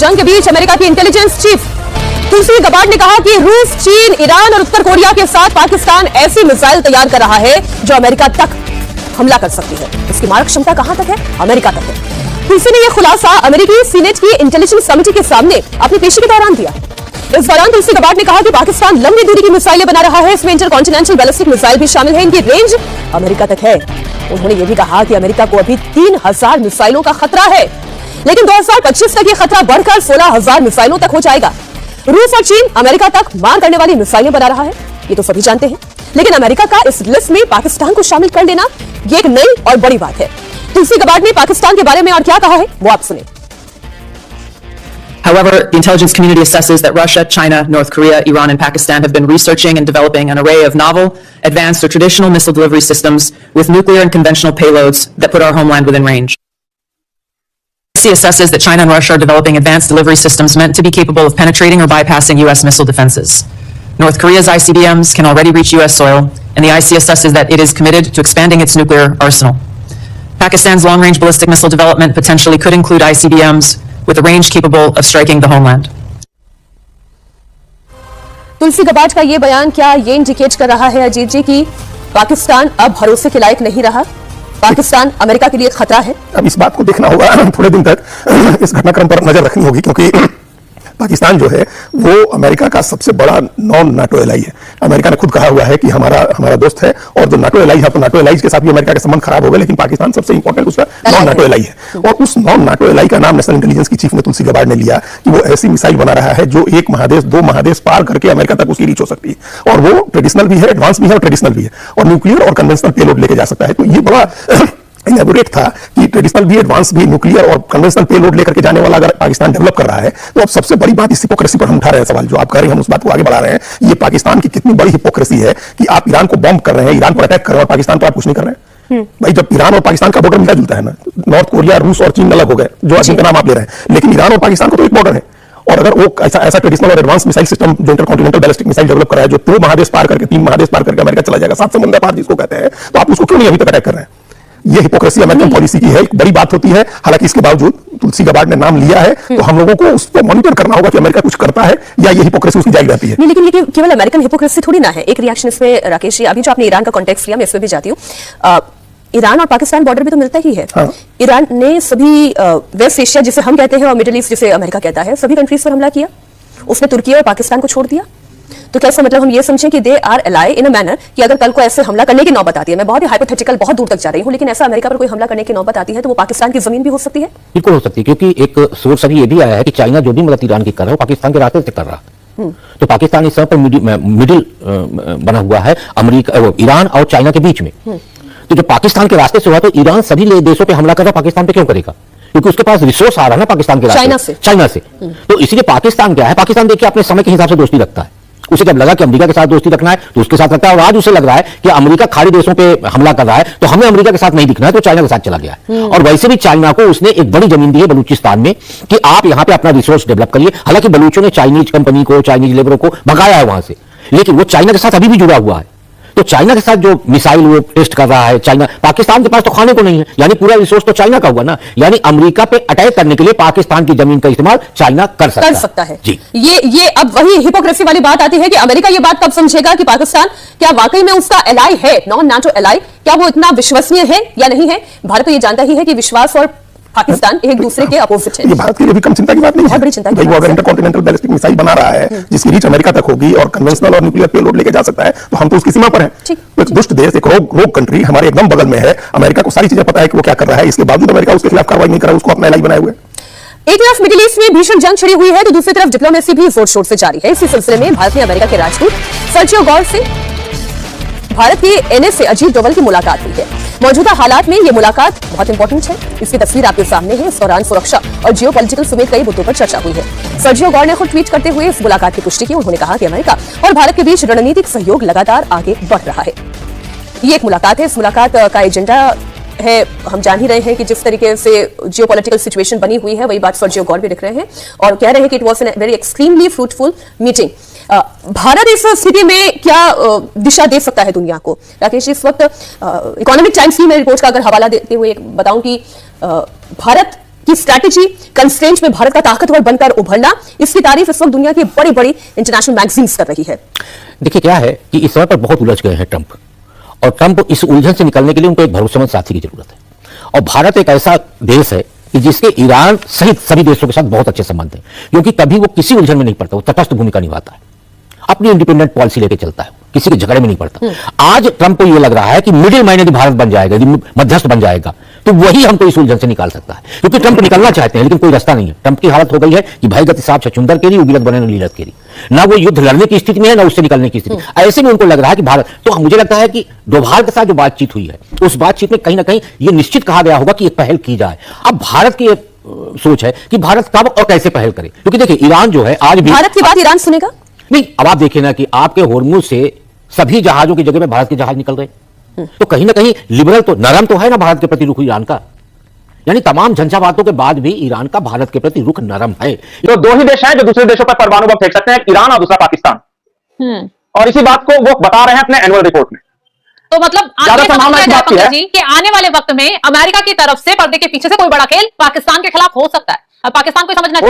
जंग के बीच अमेरिका की इंटेलिजेंस चीफ तुलसी गबार्ड ने कहा कि रूस, चीन, ईरान और उत्तर कोरिया के साथ पाकिस्तान ऐसी मिसाइल तैयार कर रहा है जो अमेरिका तक हमला कर सकती है। इसकी मारक क्षमता कहां तक है? अमेरिका तक है। तुलसी ने यह खुलासा अमेरिकी सीनेट की इंटेलिजेंस कमेटी के सामने अपनी पेशी के दौरान दिया। इस दौरान तुलसी गबार्ड ने कहा कि पाकिस्तान लंबी दूरी की मिसाइलें बना रहा है, इसमें इंटरकॉन्टिनेंटल बैलिस्टिक मिसाइल भी शामिल है। इनकी रेंज अमेरिका तक है। उन्होंने यह भी कहा कि अमेरिका को अभी 3000 मिसाइलों का खतरा है, लेकिन 2025 तक यह खतरा बढ़कर 16000 मिसाइलों तक हो जाएगा। रूस और चीन अमेरिका तक मार करने वाली मिसाइलें बना रहा है, ये तो सभी जानते हैं, लेकिन अमेरिका का इस लिस्ट में पाकिस्तान को शामिल कर लेना ये एक नई और बड़ी बात है। तुलसी गबार्ड ने पाकिस्तान के बारे में और क्या कहा है वो आप सुने। However, the intelligence community assesses that Russia, China, North Korea, Iran, and Pakistan have been researching and developing an array of novel, advanced, or traditional missile delivery systems with nuclear and conventional payloads that put our homeland within range. The IC assesses that China and Russia are developing advanced delivery systems meant to be capable of penetrating or bypassing U.S. missile defenses. North Korea's ICBMs can already reach U.S. soil, and the IC assesses that it is committed to expanding its nuclear arsenal. Pakistan's long-range ballistic missile development potentially could include ICBMs with a range capable of striking the homeland. Tulsi Gabbard का ये बयान क्या ये indicate कर रहा है अजीत जी कि पाकिस्तान अब भरोसे के लायक नहीं रहा, पाकिस्तान अमेरिका के लिए खतरा है? अब इस बात को देखना होगा, थोड़े दिन तक इस घटनाक्रम पर नजर रखनी होगी, क्योंकि पाकिस्तान जो है वो अमेरिका का सबसे बड़ा नॉन नाटो एलाई है। अमेरिका ने खुद कहा हुआ है कि हमारा दोस्त है, और जो नाटो एलाई है तो नाटो एलाई के साथ भी अमेरिका के संबंध खराब हो गए, लेकिन पाकिस्तान सबसे इंपॉर्टेंट उसका नॉन नाटो एलाई है। और उस नॉन नाटो एलाई का नाम नेशनल इंटेलिजेंस की चीफ ने तुलसी गबार्ड ने लिया कि वो ऐसी मिसाइल बना रहा है जो एक महादेश, 2 महादेश पार करके अमेरिका तक उसकी रीच हो सकती है, और वो ट्रेडिशनल भी है, एडवांस भी है और ट्रेडिशनल भी है, और न्यूक्लियर और कन्वेंशनल पेलोड लेके जा सकता है। तो ये बड़ा इलेबोरेट था कि ट्रेडिशनल भी, एडवांस भी, न्यूक्लियर और कन्वेंशनल पेलोड लेकर के जाने वाला अगर पाकिस्तान डेवलप कर रहा है, तो अब सबसे बड़ी बात इस हिपोक्रेसी पर हम उठा रहे हैं सवाल, जो आप कह रहे हैं हम उस बात को आगे बढ़ा रहे हैं। ये पाकिस्तान की कितनी बड़ी हिपोक्रेसी है कि आप ईरान को बॉम्ब कर रहे हैं, ईरान पर अटैक कर रहे हैं, और पाकिस्तान तो आप कुछ नहीं कर रहे हैं। भाई जब ईरान और पाकिस्तान का बॉर्डर मिलता जुलता है ना, नॉर्थ कोरिया, रूस और चीन अलग हो गए जो जिनका नाम आप ले रहे हैं, लेकिन ईरान और पाकिस्तान को तो एक बॉर्डर है। और अगर वो ऐसा ट्रेडिशनल और एडवांस मिसाइल सिस्टम जो इंटरकॉन्टिनेंटल बैलिस्टिक मिसाइल डेवलप कर रहा है, जो 2 महादेश पार करके 3 महादेश पार करके अमेरिका चला जाएगा, 7 समुद्र पार जिसको कहते हैं, तो आप उसको क्यों नहीं अभी तक अटैक कर रहे हैं? ये हिपोक्रेसी अमेरिकन पॉलिसी की है, एक बड़ी बात होती है। हालांकि इसके बावजूद तुलसी गबार्ड ने नाम लिया है, तो हम लोगों को उस पर मॉनिटर करना होगा कि अमेरिका कुछ करता है या ये हिपोक्रेसी उसकी जारी रहती है। नहीं, लेकिन ये केवल अमेरिकन हिपोक्रेसी थोड़ी ना है। एक रिएक्शन इसमें राकेश जी, अभी जो आपने ईरान का कॉन्टेक्स्ट लिया, मैं इसमें भी जाती हूँ। ईरान और पाकिस्तान बॉर्डर भी तो मिलता ही है। हाँ। ईरान ने सभी वेस्ट एशिया जिसे हम कहते हैं और मिडिल ईस्ट जिसे अमेरिका कहता है, सभी कंट्रीज पर हमला किया। उसने तुर्की और पाकिस्तान को छोड़ दिया। तो क्या इसका मतलब हम ये समझें कि they are ally in a manner कि अगर कल को ऐसे हमला करने की नौबत आती है, मैं बहुत ही हाइपोथेटिकल बहुत दूर तक जा रही हूं, लेकिन ऐसा अमेरिका पर कोई हमला करने की नौबत आती है तो वो पाकिस्तान की जमीन भी हो सकती है? बिल्कुल हो सकती है, क्योंकि एक सोर्स अभी ये भी आया है कि चाइना जो भी मदद ईरान की कर रहा है वो पाकिस्तान के रास्ते से कर रहा है। तो पाकिस्तान इस समय पर मिडिल बना हुआ है अमेरिका, ईरान और चाइना के बीच में। तो जो पाकिस्तान के रास्ते से हुआ, तो ईरान सभी देशों पर हमला कर रहा है, पाकिस्तान पे क्यों करेगा? क्योंकि उसके पास रिसोर्स आ रहा है ना पाकिस्तान के रास्ते, चाइना से। तो इसीलिए पाकिस्तान क्या है, पाकिस्तान देखिए अपने समय के हिसाब से दोस्ती रखता है। उसे जब लगा कि अमेरिका के साथ दोस्ती रखना है तो उसके साथ रखता है, और आज उसे लग रहा है कि अमेरिका खाड़ी देशों पे हमला कर रहा है तो हमें अमेरिका के साथ नहीं दिखना है, तो चाइना के साथ चला गया है। और वैसे भी चाइना को उसने एक बड़ी जमीन दी है बलूचिस्तान में कि आप यहां पे अपना रिसोर्स डेवलप करिए। हालांकि बलूचों ने चाइनीज कंपनी को, चाइनीज लेबरों को भगाया है वहां से, लेकिन वो चाइना के साथ अभी भी जुड़ा हुआ है। तो चाइना के साथ जो मिसाइल वो टेस्ट कर रहा है चाइना, पाकिस्तान के पास तो खाने को नहीं है, यानी पूरा रिसोर्स तो चाइना का हुआ ना, यानी अमेरिका पे अटैक करने के लिए पाकिस्तान की जमीन का इस्तेमाल चाइना कर सकता है। जी। ये अब वही हिपोक्रेसी वाली बात आती है कि अमेरिका ये बात कब समझेगा कि पाकिस्तान क्या वाकई में उसका एलाई है, नॉन नाटो एलाई, क्या वो इतना विश्वसनीय है या नहीं है? भारत तो ये जानता ही है कि विश्वास और पाकिस्तान एक दूसरे के अपोजिट है। ये भारत के लिए भी कम चिंता की बात नहीं है। बड़ी चिंता भाई वो अगर इंटरकॉन्टिनेंटल बैलिस्टिक मिसाइल बना रहा है जिसकी रीच अमेरिका तक होगी और कन्वेंशनल और न्यूक्लियर पेलोड लेके जा सकता है, तो हम तो उसकी सीमा पर हैं। एक दुष्ट देश, एक रोग कंट्री हमारे एकदम बगल में है, अमेरिका को सारी चीजें पता है कि वो क्या कर रहा है, इसके बावजूद अमेरिका उसके खिलाफ कार्रवाई नहीं कर रहा, उसको अपना एलाई बनाए हुए। एक तरफ मिडिल ईस्ट में भीषण जंग छिड़ी हुई है तो दूसरी तरफ डिप्लोमेसी भी जोर शोर से जारी है। इसी सिलसिले में भारत ने अमेरिका के राजदूत सर्जियो गौर से भारत के एनएसए अजीत डोवल की मुलाकात हुई है। मौजूदा हालात में यह मुलाकात बहुत इंपॉर्टेंट है, इसकी तस्वीर आपके सामने है। इस दौरान सुरक्षा और जियोपॉलिटिकल समेत कई मुद्दों पर चर्चा हुई है। सर्जियो गौर ने खुद ट्वीट करते हुए इस मुलाकात की पुष्टि की। उन्होंने कहा कि अमेरिका और भारत के बीच रणनीतिक सहयोग लगातार आगे बढ़ रहा है। ये एक मुलाकात है, इस मुलाकात का एजेंडा है, हम जान ही रहे हैं कि जिस तरीके से जियोपॉलिटिकल सिचुएशन बनी हुई है, वही बात सर्जियो गौर भी लिख रहे हैं और कह रहे हैं कि it was an very extremely fruitful meeting. Bharat इस स्थिति में क्या दिशा दे सकता है दुनिया को? राकेश, इस वक्त इकोनॉमिक टाइम्स की मैं रिपोर्ट का अगर हवाला देते हुए बताऊं कि भारत की स्ट्रैटेजी, कंस्ट्रेंट में भारत का ताकतवर बनकर उभरना, इसकी तारीफ इस वक्त दुनिया की बड़ी बड़ी इंटरनेशनल मैगजीन्स कर रही है। देखिए क्या है कि इस समय पर बहुत उलझ गए हैं ट्रंप, और ट्रंप इस उलझन से निकलने के लिए उनको एक भरोसेमंद साथी की जरूरत है। और भारत एक ऐसा देश है कि जिसके ईरान सहित सभी देशों के साथ बहुत अच्छे संबंध हैं, क्योंकि कभी वो किसी उलझन में नहीं पड़ता, वो तटस्थ भूमिका निभाता है, अपनी इंडिपेंडेंट पॉलिसी लेके चलता है, किसी के झगड़े में नहीं पड़ता। आज ट्रंप को यह लग रहा है कि मिडिल मैन यदि भारत बन जाएगा, यदि मध्यस्थ बन जाएगा, तो वही हमको इस उलझन से निकाल सकता है, क्योंकि ट्रंप निकलना चाहते हैं लेकिन कोई रास्ता नहीं है। ट्रंप की हालत हो गई है कि भाई गति साहब छछुंदर केरी, उगिलत बने न लीलत केरी, ना वो युद्ध लड़ने की स्थिति में है ना उससे निकलने की स्थिति। ऐसे में उनको लग रहा है कि भारत, तो मुझे लगता है कि डोभाल के साथ जो बातचीत हुई है, उस बातचीत में कहीं ना कहीं ये निश्चित कहा गया होगा कि एक पहल की जाए। अब भारत की सोच है कि भारत कब और कैसे पहल करे, क्योंकि देखिए ईरान जो है आज भी भारत की बात ईरान सुनेगा नहीं। अब आप देखिए ना कि आपके होर्मुज से सभी जहाजों की जगह में भारत के जहाज निकल गए, तो कहीं ना कहीं लिबरल तो नरम तो है ना भारत के प्रति रुख ईरान का, यानी तमाम झंझावातों के बाद भी ईरान का भारत के प्रति रुख नरम है। तो दो ही देश हैं जो दूसरे देशों पर परमाणु बम फेंक सकते हैं, ईरान और दूसरा पाकिस्तान। और इसी बात को वो बता रहे हैं अपने एनुअल रिपोर्ट में। तो मतलब जी कि आने वाले वक्त में अमेरिका की तरफ से पर्दे के पीछे से कोई बड़ा खेल पाकिस्तान के खिलाफ हो सकता है, और पाकिस्तान को समझना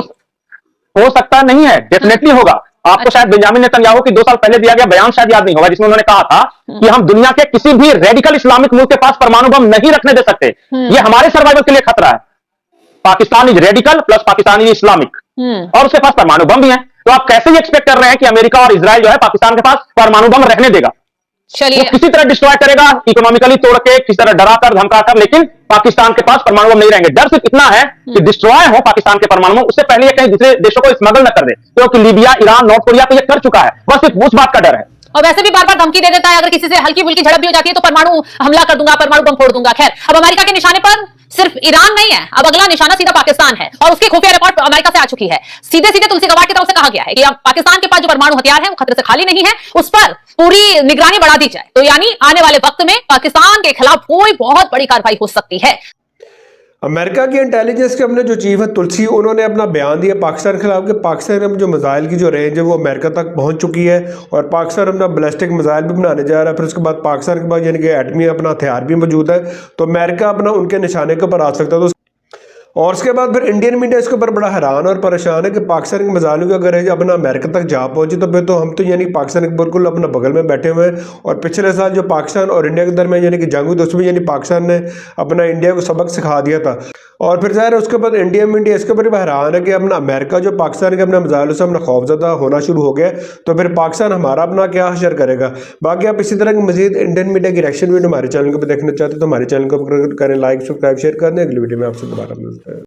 हो सकता नहीं है, डेफिनेटली होगा। आपको शायद बेंजामिन नेतन्याहू की 2 साल पहले दिया गया बयान शायद याद नहीं होगा, जिसमें उन्होंने कहा था कि हम दुनिया के किसी भी रेडिकल इस्लामिक मुल्क के पास परमाणु बम नहीं रखने दे सकते, ये हमारे सर्वाइवल के लिए खतरा है। Pakistan is radical plus Pakistan is Islamic, और उसके पास परमाणु बम भी है। तो आप कैसे ही एक्सपेक्ट कर रहे हैं कि अमेरिका और इजराइल जो है पाकिस्तान के पास परमाणु बम रहने देगा? चलिए वो किसी तरह डिस्ट्रॉय करेगा, इकोनॉमिकली तोड़ के, किसी तरह डराकर धमकाकर, लेकिन पाकिस्तान के पास परमाणु बम नहीं रहेंगे। डर सिर्फ इतना है कि डिस्ट्रॉय हो पाकिस्तान के परमाणु बम, उससे पहले ये कहीं दूसरे देशों को स्मगल न कर दे, क्योंकि लीबिया, ईरान, नॉर्थ कोरिया को ये कर चुका है। बस सिर्फ उस बात का डर है। और वैसे भी बार बार धमकी दे देता है, अगर किसी से हल्की फुल्की झड़प भी हो जाती है तो परमाणु हमला कर दूंगा, परमाणु बम फोड़ दूंगा। खैर, अब अमेरिका के निशाने पर सिर्फ ईरान नहीं है, अब अगला निशाना सीधा पाकिस्तान है, और उसकी खुफिया रिपोर्ट अमेरिका से आ चुकी है। सीधे सीधे तुलसी गबार्ड की तरफ से कहा गया है कि अब पाकिस्तान के पास जो परमाणु हथियार है वो खतरे से खाली नहीं है, उस पर पूरी निगरानी बढ़ा दी जाए। तो यानी आने वाले वक्त में पाकिस्तान के खिलाफ कोई बहुत बड़ी कार्रवाई हो सकती है। अमेरिका की इंटेलिजेंस के अपने जो चीफ है तुलसी, उन्होंने अपना बयान दिया पाकिस्तान के खिलाफ कि पाकिस्तान में जो मिसाइल की जो रेंज है वो अमेरिका तक पहुंच चुकी है, और पाकिस्तान अपना बैलिस्टिक मिसाइल भी बनाने जा रहा है। फिर उसके बाद पाकिस्तान के पास यानी कि एटमी अपना हथियार भी मौजूद है, तो अमेरिका अपना उनके निशाने के ऊपर आ सकता है। तो और उसके बाद फिर इंडियन मीडिया इसके ऊपर बड़ा हैरान और परेशान है कि पाकिस्तान के मिसाइलों की अगर अपना अमेरिका तक जा पहुंची तो फिर तो हम तो यानी पाकिस्तान के बिल्कुल अपना बगल में बैठे हुए हैं। और पिछले साल जो पाकिस्तान और इंडिया के दरमियान यानी कि जंग हुई, तो उसमें यानी पाकिस्तान ने अपना इंडिया को सबक सिखा दिया था। और फिर ज़ाहिर है उसके बाद इंडियन मीडिया इसके ऊपर भी हैरान है कि अपना अमेरिका जो पाकिस्तान के अपने मिसाइलों से अपना खौफजदा होना शुरू हो गया, तो फिर पाकिस्तान हमारा अपना क्या हशर करेगा। बाकी आप इसी तरह की मजीद इंडियन मीडिया की रिएक्शन वीडियो हमारे चैनल को देखना चाहते हैं तो हमारे चैनल को करें लाइक, सब्सक्राइब, शेयर कर दें। अगली वीडियो में आपसे दोबारा मिलते हैं।